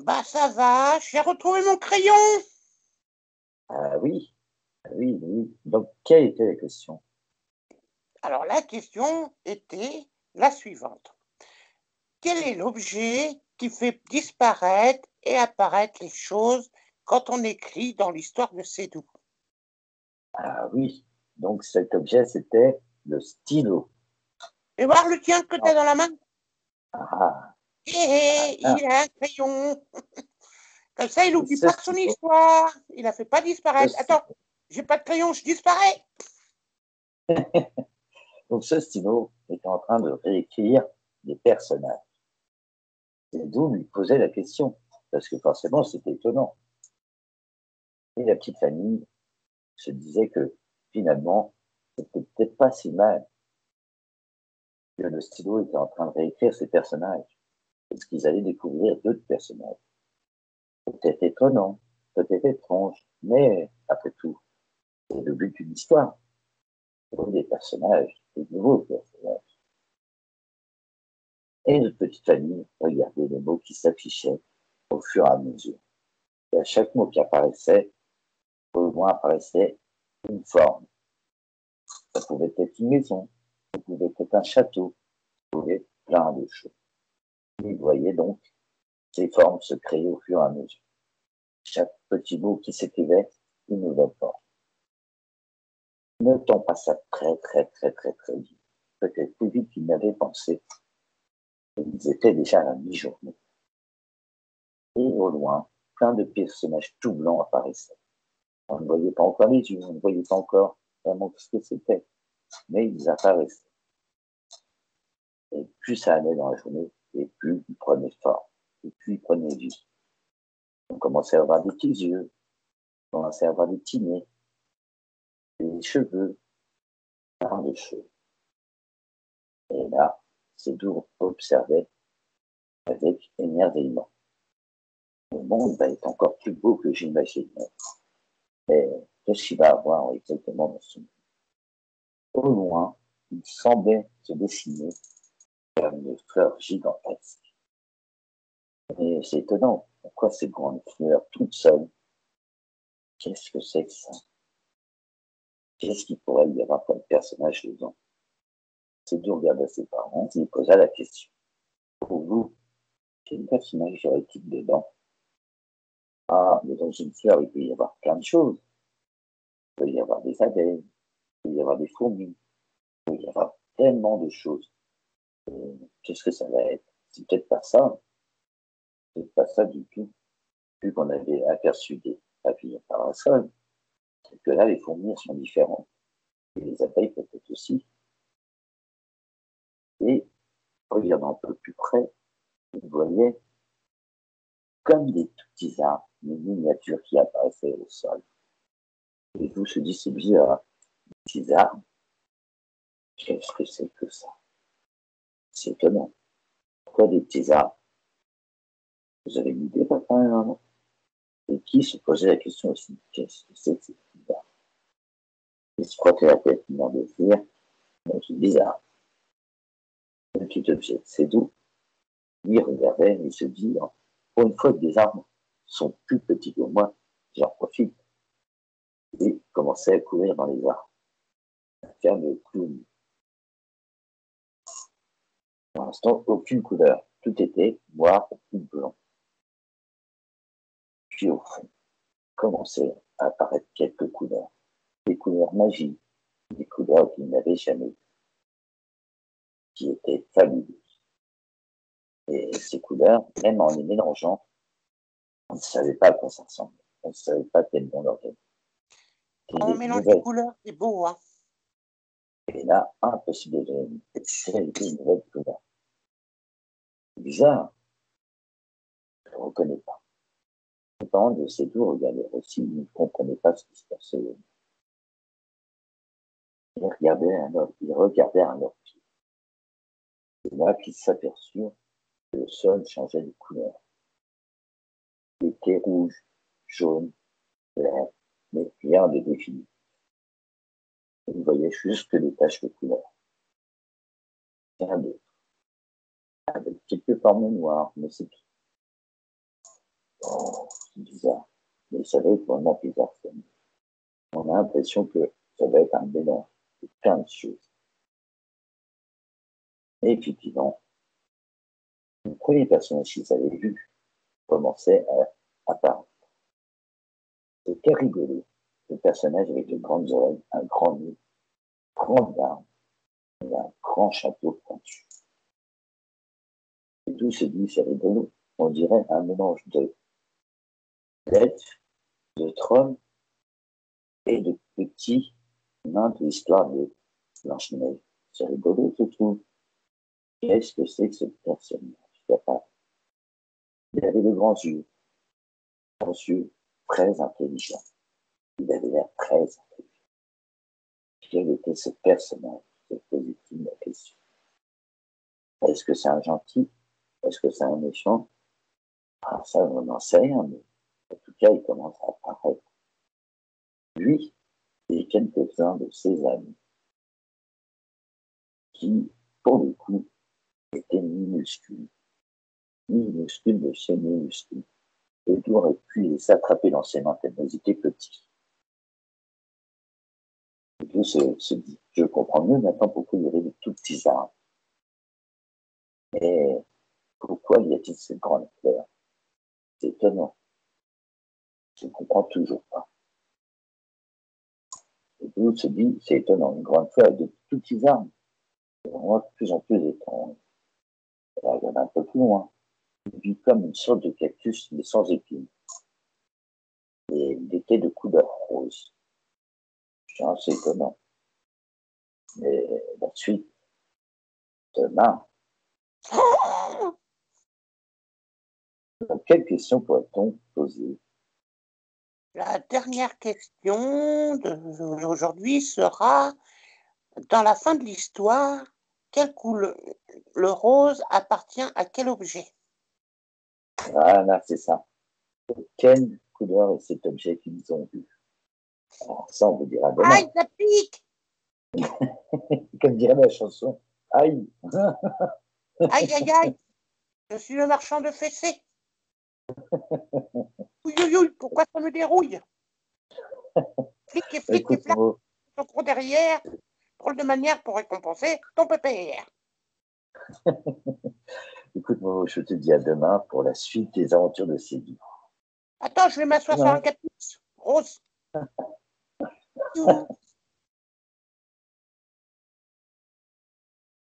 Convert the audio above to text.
Bah ça va, j'ai retrouvé mon crayon. Ah oui, ah oui, oui. Donc, quelle était la question? Alors la question était la suivante. Quel est l'objet qui fait disparaître et apparaître les choses quand on écrit dans l'histoire de Sédou? Ah oui, donc cet objet, c'était le stylo. Et voir le tien que tu Ah, as dans la main? ah, Il a un crayon. Comme ça, il et n'oublie ce pas son stylo, histoire. Il la fait pas ce disparaître. Attends, stylo, j'ai pas de crayon, je disparais. donc ce stylo était en train de réécrire des personnages. Et d'où lui posait la question, parce que forcément, c'était étonnant. Et la petite famille se disait que finalement, c'était peut-être pas si mal que le stylo était en train de réécrire ses personnages, parce qu'ils allaient découvrir d'autres personnages. Peut-être étonnant, peut-être étrange, mais après tout, c'est le but d'une histoire. Des personnages, des nouveaux personnages. Et notre petite famille regardait les mots qui s'affichaient au fur et à mesure. Et à chaque mot qui apparaissait, au loin apparaissait une forme. Ça pouvait être une maison, ça pouvait être un château, ça pouvait être plein de choses. Et vous voyez donc ces formes se créer au fur et à mesure. Chaque petit mot qui s'écrivait, une nouvelle forme. Ne temps passa très vite. Peut-être plus vite qu'ils n'avaient pensé. Ils étaient déjà à la mi-journée. Et au loin, plein de personnages tout blancs apparaissaient. On ne voyait pas encore les yeux, on ne voyait pas encore vraiment ce que c'était, mais ils apparaissaient. Et plus ça allait dans la journée, et plus ils prenaient forme, et plus ils prenaient vie. On commençait à avoir des petits yeux, on commençait à avoir des petits nez, des cheveux, plein de choses. Et là, Sédour observait avec émerveillement. Le monde va être encore plus beau que j'imaginais. Mais qu'est-ce qu'il va avoir exactement dans ce monde? Au loin, il semblait se dessiner comme une fleur gigantesque. Et c'est étonnant, pourquoi ces grandes fleurs toutes seules? Qu'est-ce que c'est que ça? Qu'est-ce qu'il pourrait y avoir comme personnage dedans? Sédour regarda ses parents et il posa la question. Pour vous, quel personnage y aurait-il dedans? Ah, mais dans une fleur, il peut y avoir plein de choses. Il peut y avoir des abeilles, il peut y avoir des fourmis, il peut y avoir tellement de choses. Qu'est-ce que ça va être? C'est peut-être pas ça, peut-être pas ça du tout, vu qu'on avait aperçu des papillons parasols, que là, les fourmis sont différentes. Et les abeilles peut-être aussi. Et regardant un peu plus près, vous voyez comme des tout petits arbres, des miniatures qui apparaissaient au sol. Et vous se dites, c'est bizarre, des petits arbres, qu'est-ce que c'est que ça? C'est étonnant. Pourquoi des petits arbres? Vous avez une idée, papa et maman? Et qui se posait la question aussi, qu'est-ce que c'est que ces petits arbres? Et je crois que la tête vient de dire, c'est bizarre. Un petit objet, c'est doux. Lui regardait et se dit, pour une fois que des arbres sont plus petits que moi, j'en profite. Et commençait à courir dans les arbres, à faire le clown. Pour l'instant, aucune couleur. Tout était noir ou blanc. Puis au fond, commençaient à apparaître quelques couleurs. Des couleurs magiques, des couleurs qu'il n'avait jamais vues, qui étaient fabuleuses. Et ces couleurs, même en les mélangeant, on ne savait pas à quoi ça ressemblait. On ne savait pas tellement l'organiser. On C'était une mélange les nouvelle. couleurs, c'est beau, hein. Et là, impossible de réaliser une nouvelle couleur. C'est bizarre, je ne reconnais pas. Les parents de ces tours regardaient aussi, ils ne comprenaient pas ce qui se passait. Ils regardaient à leur pied. C'est là qu'ils s'aperçurent que le sol changeait de couleur. Il était rouge, jaune, vert, mais rien de défini. Ils voyaient juste que des taches de couleur. Rien d'autre. Avec quelques formes noires, mais c'est tout. Oh, c'est bizarre. Mais ça va être vraiment bizarre. Ça. On a l'impression que ça va être un mélange de plein de choses. Et effectivement, le premier personnage qu'ils avaient vu commençait à apparaître. C'était rigolo. Le personnage avec de grandes oreilles, un grand nez, grande barbe et un grand chapeau pointu. Et tout se dit, c'est rigolo. On dirait un mélange de d'elfes, de trolls et de petits nains de l'histoire de Blanche-Neige. C'est rigolo, je trouve. Qu'est-ce que c'est que ce personnage? Il avait de grands yeux très intelligents. Il avait l'air très intelligent. Quel était ce personnage? Se posait-il la question. Est-ce que c'est un gentil? Est-ce que c'est un méchant? Ah, ça, on n'en sait rien, mais en tout cas, il commence à apparaître. Lui et quelques-uns de ses amis qui, pour le coup, étaient minuscules. Minuscules de chez minuscules. Et lui aurait pu les attraper dans ses mains tellement ils étaient petits. Et tout se dit, je comprends mieux maintenant pourquoi il y avait de tout petits arbres. Mais pourquoi y a-t-il cette grande fleur? C'est étonnant. Je ne comprends toujours pas. Et tout se dit, c'est étonnant, une grande fleur avec de tout petits arbres. Et on voit de plus en plus étrange. Alors, il y en a un peu plus loin. Il vit comme une sorte de cactus, mais sans épines. Et il était de couleur rose. C'est étonnant. Mais la suite, demain, quelle question pourrait-on poser? La dernière question d'aujourd'hui sera, dans la fin de l'histoire, quelle couleur le rose appartient à quel objet? Voilà, c'est ça. Quelle couleur est cet objet qu'ils ont vu? Alors, ça, on vous dira demain. Aïe, ça pique! Comme dirait la chanson, aïe! Aïe, aïe, aïe! Je suis le marchand de fessées. Ouïe, pourquoi ça me dérouille? Flic et Écoute, flac, ton cours derrière, drôle de manière pour récompenser ton pépère. écoute, je te dis à demain pour la suite des aventures de Sylvie. Attends, je vais m'asseoir sur un cactus rose.